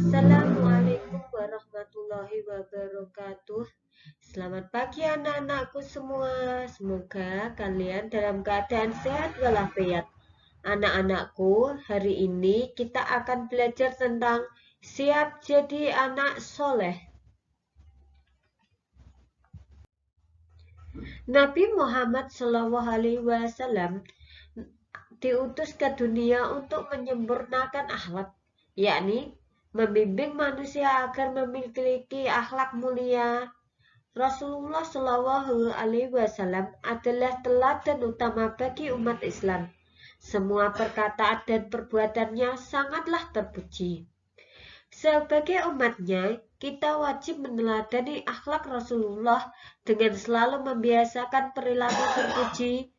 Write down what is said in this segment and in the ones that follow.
Assalamualaikum warahmatullahi wabarakatuh. Selamat pagi anak-anakku semua. Semoga kalian dalam keadaan sehat walafiat. Anak-anakku, hari ini kita akan belajar tentang siap jadi anak soleh. Nabi Muhammad SAW diutus ke dunia untuk menyempurnakan akhlak, yakni membimbing manusia agar memiliki akhlak mulia. Rasulullah Shallallahu Alaihi Wasallam adalah teladan utama bagi umat Islam. Semua perkataan dan perbuatannya sangatlah terpuji. Sebagai umatnya, kita wajib meneladani akhlak Rasulullah dengan selalu membiasakan perilaku terpuji.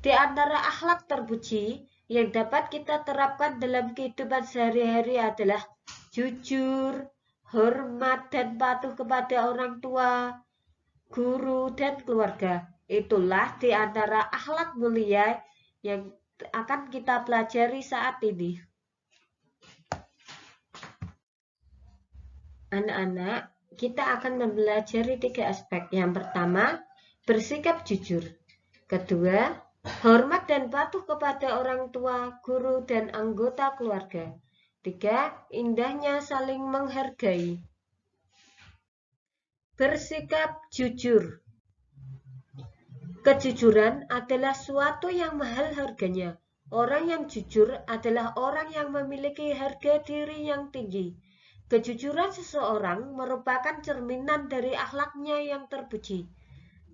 Di antara akhlak terpuji yang dapat kita terapkan dalam kehidupan sehari-hari adalah jujur, hormat dan patuh kepada orang tua, guru, dan keluarga. Itulah di antara akhlak mulia yang akan kita pelajari saat ini. Anak-anak, kita akan mempelajari 3 aspek. Yang pertama, bersikap jujur. Kedua, hormat dan patuh kepada orang tua, guru, dan anggota keluarga. 3, indahnya saling menghargai. Bersikap jujur. Kejujuran adalah suatu yang mahal harganya. Orang yang jujur adalah orang yang memiliki harga diri yang tinggi. Kejujuran seseorang merupakan cerminan dari akhlaknya yang terpuji.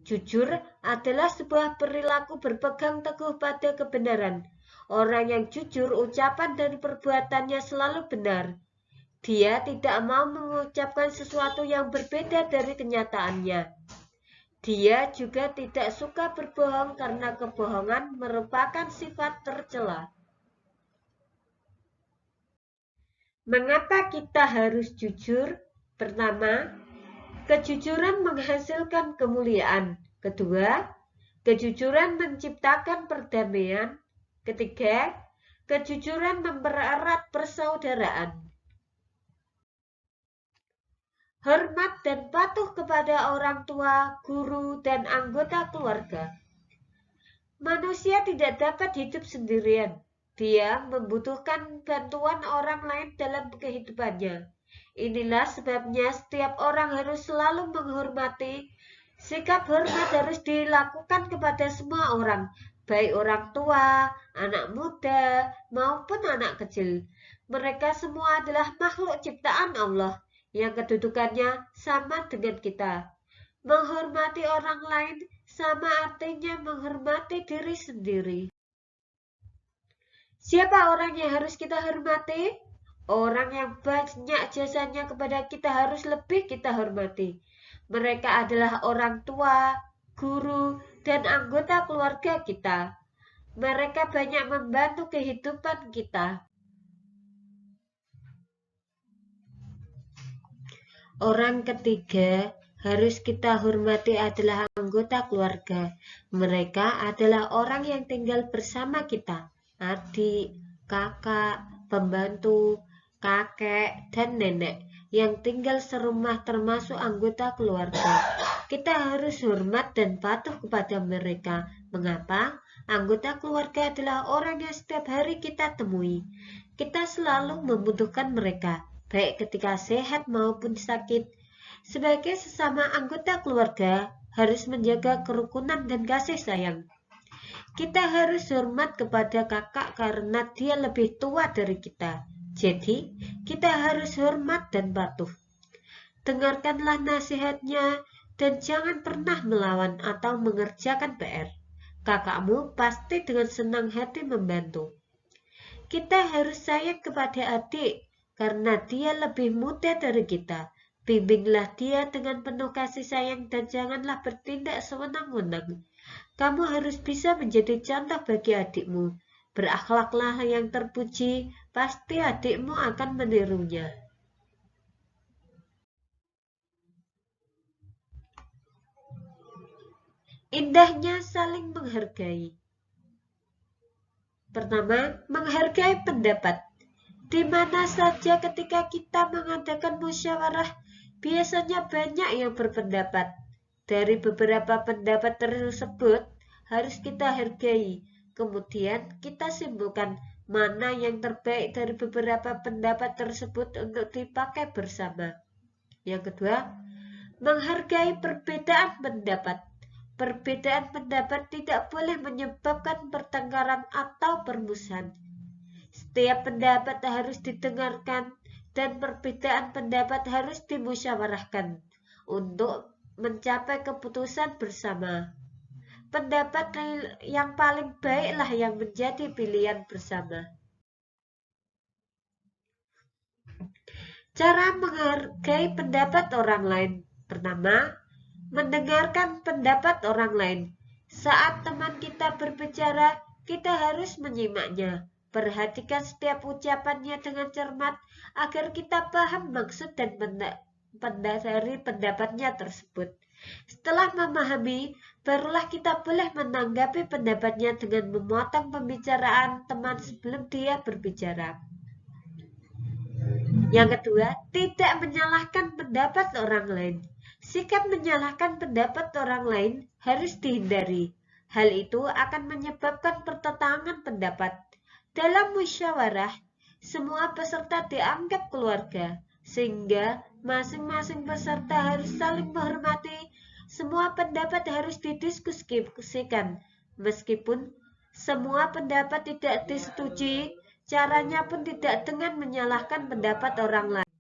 Jujur adalah sebuah perilaku berpegang teguh pada kebenaran. Orang yang jujur, ucapan dan perbuatannya selalu benar. Dia tidak mau mengucapkan sesuatu yang berbeda dari kenyataannya. Dia juga tidak suka berbohong karena kebohongan merupakan sifat tercela. Mengapa kita harus jujur? Pertama, kejujuran menghasilkan kemuliaan. Kedua, kejujuran menciptakan perdamaian. Ketiga, kejujuran mempererat persaudaraan. Hormat dan patuh kepada orang tua, guru, dan anggota keluarga. Manusia tidak dapat hidup sendirian. Dia membutuhkan bantuan orang lain dalam kehidupannya. Inilah sebabnya setiap orang harus selalu menghormati. Sikap hormat harus dilakukan kepada semua orang, baik orang tua, anak muda, maupun anak kecil. Mereka semua adalah makhluk ciptaan Allah yang kedudukannya sama dengan kita. Menghormati orang lain sama artinya menghormati diri sendiri. Siapa orang yang harus kita hormati? Orang yang banyak jasanya kepada kita harus lebih kita hormati. Mereka adalah orang tua, guru, dan anggota keluarga kita. Mereka banyak membantu kehidupan kita. Orang ketiga harus kita hormati adalah anggota keluarga. Mereka adalah orang yang tinggal bersama kita. Adik, kakak, pembantu, kakek, dan nenek yang tinggal serumah termasuk anggota keluarga. Kita harus hormat dan patuh kepada mereka. Mengapa? Anggota keluarga adalah orang yang setiap hari kita temui. Kita selalu membutuhkan mereka, baik ketika sehat maupun sakit. Sebagai sesama anggota keluarga, harus menjaga kerukunan dan kasih sayang. Kita harus hormat kepada kakak karena dia lebih tua dari kita. Jadi, kita harus hormat dan patuh. Dengarkanlah nasihatnya dan jangan pernah melawan atau mengerjakan PR. Kakakmu pasti dengan senang hati membantu. Kita harus sayang kepada adik karena dia lebih muda dari kita. Bimbinglah dia dengan penuh kasih sayang dan janganlah bertindak sewenang-wenang. Kamu harus bisa menjadi contoh bagi adikmu. Berakhlaklah yang terpuji, pasti adikmu akan menirunya. Indahnya saling menghargai. Pertama, menghargai pendapat. Di mana saja ketika kita mengadakan musyawarah, biasanya banyak yang berpendapat. Dari beberapa pendapat tersebut harus kita hargai. Kemudian kita simpulkan mana yang terbaik dari beberapa pendapat tersebut untuk dipakai bersama. Yang kedua, menghargai perbedaan pendapat. Perbedaan pendapat tidak boleh menyebabkan pertengkaran atau permusuhan. Setiap pendapat harus didengarkan dan perbedaan pendapat harus dimusyawarahkan untuk mencapai keputusan bersama. Pendapat yang paling baiklah yang menjadi pilihan bersama. Cara menghargai pendapat orang lain. Pertama, mendengarkan pendapat orang lain. Saat teman kita berbicara, kita harus menyimaknya. Perhatikan setiap ucapannya dengan cermat agar kita paham maksud dan dari pendapatnya tersebut. Setelah memahami, barulah kita boleh menanggapi pendapatnya dengan memotong pembicaraan teman sebelum dia berbicara. Yang kedua, tidak menyalahkan pendapat orang lain. Sikap menyalahkan pendapat orang lain harus dihindari. Hal itu akan menyebabkan pertentangan pendapat. Dalam musyawarah, semua peserta dianggap keluarga, sehingga masing-masing peserta harus saling menghormati. Semua pendapat harus didiskusikan, meskipun semua pendapat tidak disetujui, caranya pun tidak dengan menyalahkan pendapat orang lain.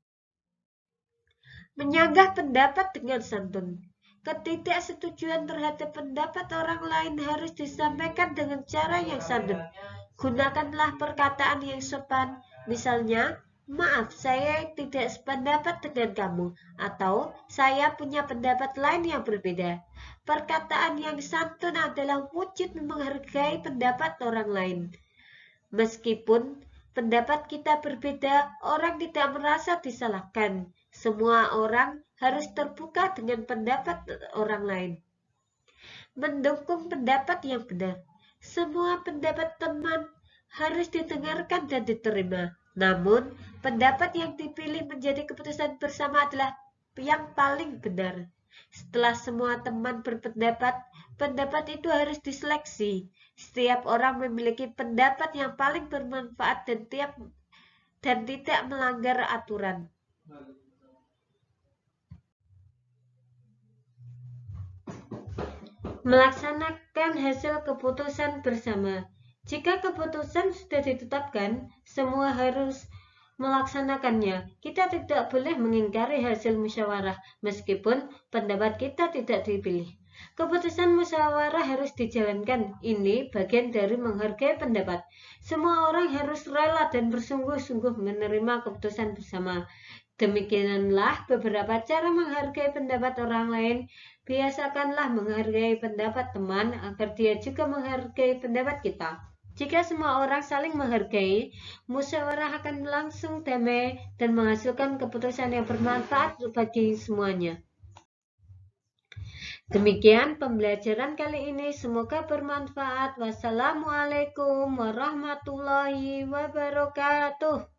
Menyanggah pendapat dengan santun. Ketidaksetujuan terhadap pendapat orang lain harus disampaikan dengan cara yang santun. Gunakanlah perkataan yang sopan, misalnya, maaf, saya tidak sependapat dengan kamu, atau saya punya pendapat lain yang berbeda. Perkataan yang santun adalah wujud menghargai pendapat orang lain. Meskipun pendapat kita berbeda, orang tidak merasa disalahkan. Semua orang harus terbuka dengan pendapat orang lain. Mendukung pendapat yang benar. Semua pendapat teman harus didengarkan dan diterima. Namun, pendapat yang dipilih menjadi keputusan bersama adalah yang paling benar. Setelah semua teman berpendapat, pendapat itu harus diseleksi. Setiap orang memiliki pendapat yang paling bermanfaat dan tidak melanggar aturan. Melaksanakan hasil keputusan bersama. Jika keputusan sudah ditetapkan, semua harus melaksanakannya. Kita tidak boleh mengingkari hasil musyawarah, meskipun pendapat kita tidak dipilih. Keputusan musyawarah harus dijalankan. Ini bagian dari menghargai pendapat. Semua orang harus rela dan bersungguh-sungguh menerima keputusan bersama. Demikianlah beberapa cara menghargai pendapat orang lain. Biasakanlah menghargai pendapat teman agar dia juga menghargai pendapat kita. Jika semua orang saling menghargai, musyawarah akan langsung damai dan menghasilkan keputusan yang bermanfaat bagi semuanya. Demikian pembelajaran kali ini, semoga bermanfaat. Wassalamualaikum warahmatullahi wabarakatuh.